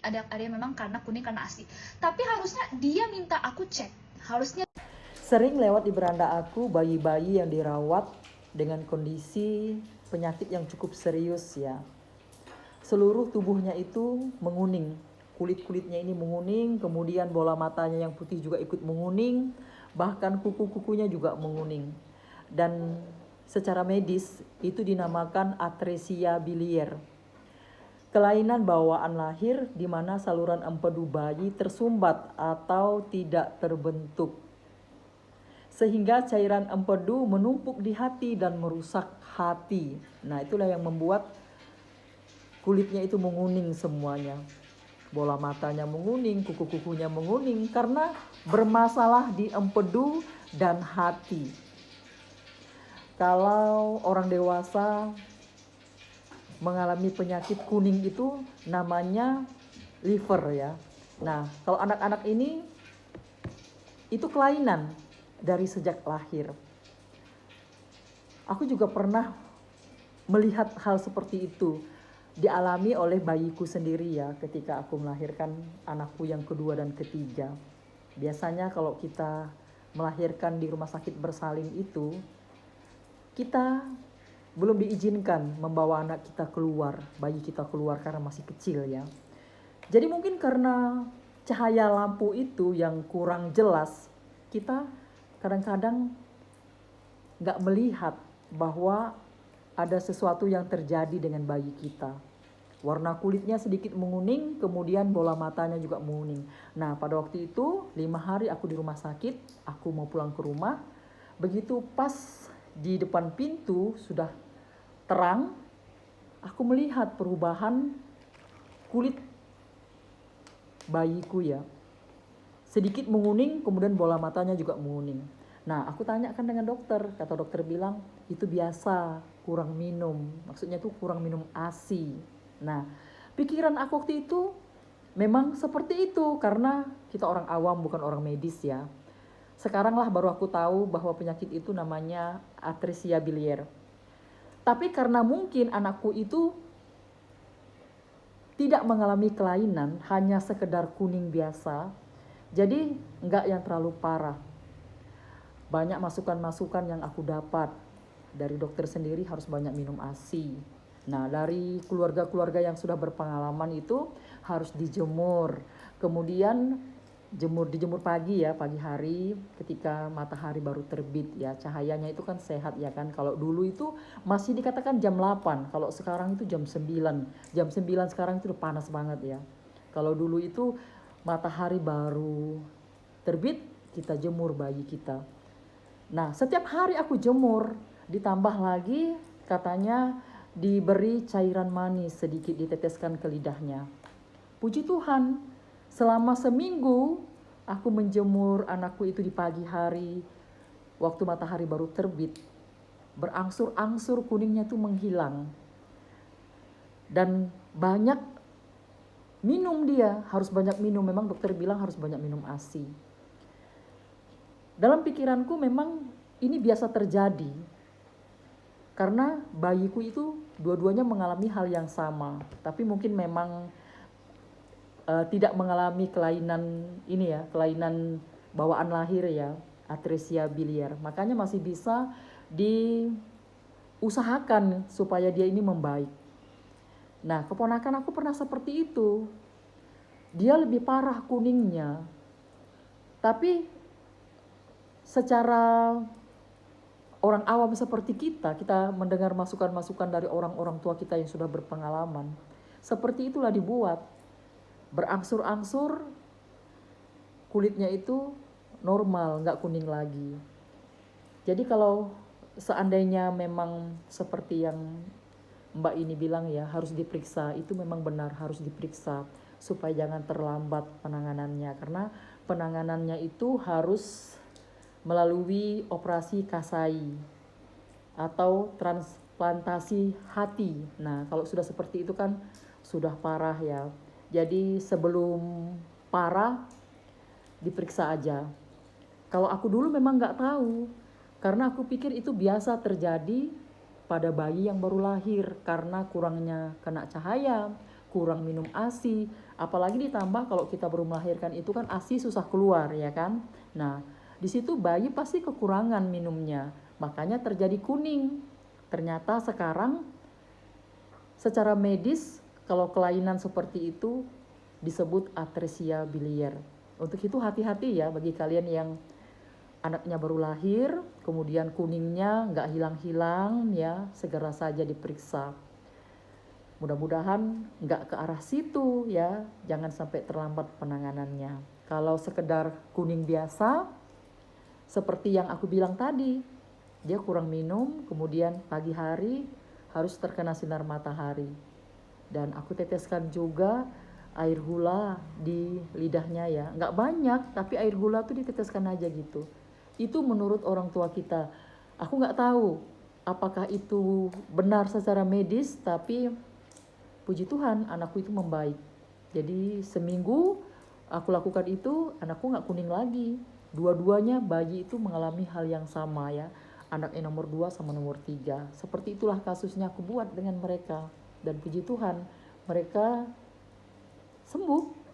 ada yang memang karena kuning karena ASI. Tapi harusnya dia minta aku cek. Harusnya Sering lewat di beranda aku bayi-bayi yang dirawat dengan kondisi penyakit yang cukup serius ya. Seluruh tubuhnya itu menguning. Kulit-kulitnya ini menguning, kemudian bola matanya yang putih juga ikut menguning, bahkan kuku-kukunya juga menguning. Dan secara medis itu dinamakan atresia bilier. Kelainan bawaan lahir di mana saluran empedu bayi tersumbat atau tidak terbentuk. Sehingga cairan empedu menumpuk di hati dan merusak hati. Nah, itulah yang membuat kulitnya itu menguning semuanya. Bola matanya menguning, kuku-kukunya menguning karena bermasalah di empedu dan hati. Kalau orang dewasa mengalami penyakit kuning itu namanya liver ya. Nah, kalau anak-anak ini itu kelainan dari sejak lahir. Aku juga pernah melihat hal seperti itu dialami oleh bayiku sendiri ya ketika aku melahirkan anakku yang kedua dan ketiga. Biasanya kalau kita melahirkan di rumah sakit bersalin itu, kita belum diizinkan membawa anak kita keluar, bayi kita keluar karena masih kecil ya. Jadi mungkin karena cahaya lampu itu yang kurang jelas, kita kadang-kadang nggak melihat bahwa ada sesuatu yang terjadi dengan bayi kita. Warna kulitnya sedikit menguning, kemudian bola matanya juga menguning. Nah, pada waktu itu 5 hari aku di rumah sakit, aku mau pulang ke rumah. Begitu pas di depan pintu sudah terang, aku melihat perubahan kulit bayiku ya. Sedikit menguning, kemudian bola matanya juga menguning. Nah, aku tanyakan dengan dokter, kata dokter bilang, itu biasa, kurang minum. Maksudnya itu kurang minum ASI. Nah, pikiran aku waktu itu memang seperti itu, karena kita orang awam bukan orang medis ya. Sekarang lah baru aku tahu bahwa penyakit itu namanya atresia bilier. Tapi karena mungkin anakku itu tidak mengalami kelainan, hanya sekedar kuning biasa, jadi enggak yang terlalu parah. Banyak masukan-masukan yang aku dapat dari dokter sendiri, harus banyak minum ASI. Nah, dari keluarga-keluarga yang sudah berpengalaman itu harus dijemur. Kemudian dijemur pagi ya, pagi hari ketika matahari baru terbit ya. Cahayanya itu kan sehat ya kan. Kalau dulu itu masih dikatakan jam 8, kalau sekarang itu jam 9. Jam 9 sekarang itu udah panas banget ya. Kalau dulu itu matahari baru terbit, kita jemur bayi kita. Nah, setiap hari aku jemur, ditambah lagi katanya diberi cairan manis sedikit diteteskan ke lidahnya. Puji Tuhan, selama seminggu aku menjemur anakku itu di pagi hari, waktu matahari baru terbit, berangsur-angsur kuningnya itu menghilang. Dan banyak minum dia, harus banyak minum, memang dokter bilang harus banyak minum ASI. Dalam pikiranku memang ini biasa terjadi, karena bayiku itu dua-duanya mengalami hal yang sama, tapi mungkin memang tidak mengalami kelainan ini ya, kelainan bawaan lahir ya, atresia bilier. Makanya masih bisa diusahakan supaya dia ini membaik. Nah, keponakan aku pernah seperti itu. Dia lebih parah kuningnya. Tapi secara orang awam seperti kita mendengar masukan-masukan dari orang-orang tua kita yang sudah berpengalaman. Seperti itulah dibuat. Berangsur-angsur kulitnya itu normal, nggak kuning lagi. Jadi kalau seandainya memang seperti yang Mbak ini bilang ya, harus diperiksa, itu memang benar harus diperiksa supaya jangan terlambat penanganannya, karena penanganannya itu harus melalui operasi Kasai atau transplantasi hati. Nah, kalau sudah seperti itu kan sudah parah ya. Jadi sebelum parah diperiksa aja. Kalau aku dulu memang nggak tahu, karena aku pikir itu biasa terjadi pada bayi yang baru lahir karena kurangnya kena cahaya, kurang minum ASI, Apalagi ditambah kalau kita baru melahirkan itu kan ASI susah keluar ya kan. Nah, di situ bayi pasti kekurangan minumnya, makanya terjadi kuning. Ternyata sekarang secara medis kalau kelainan seperti itu disebut atresia biliar. Untuk itu hati-hati ya bagi kalian yang anaknya baru lahir, kemudian kuningnya nggak hilang-hilang ya, segera saja diperiksa. Mudah-mudahan nggak ke arah situ ya, jangan sampai terlambat penanganannya. Kalau sekedar kuning biasa, seperti yang aku bilang tadi, dia kurang minum, kemudian pagi hari harus terkena sinar matahari. Dan aku teteskan juga air gula di lidahnya ya, nggak banyak, tapi air gula tuh diteteskan aja gitu. Itu menurut orang tua kita. Aku nggak tahu apakah itu benar secara medis, tapi puji Tuhan anakku itu membaik. Jadi seminggu aku lakukan itu, anakku nggak kuning lagi. Dua-duanya bayi itu mengalami hal yang sama ya. Anak yang nomor 2 sama nomor 3. Seperti itulah kasusnya aku buat dengan mereka. Dan puji Tuhan mereka sembuh.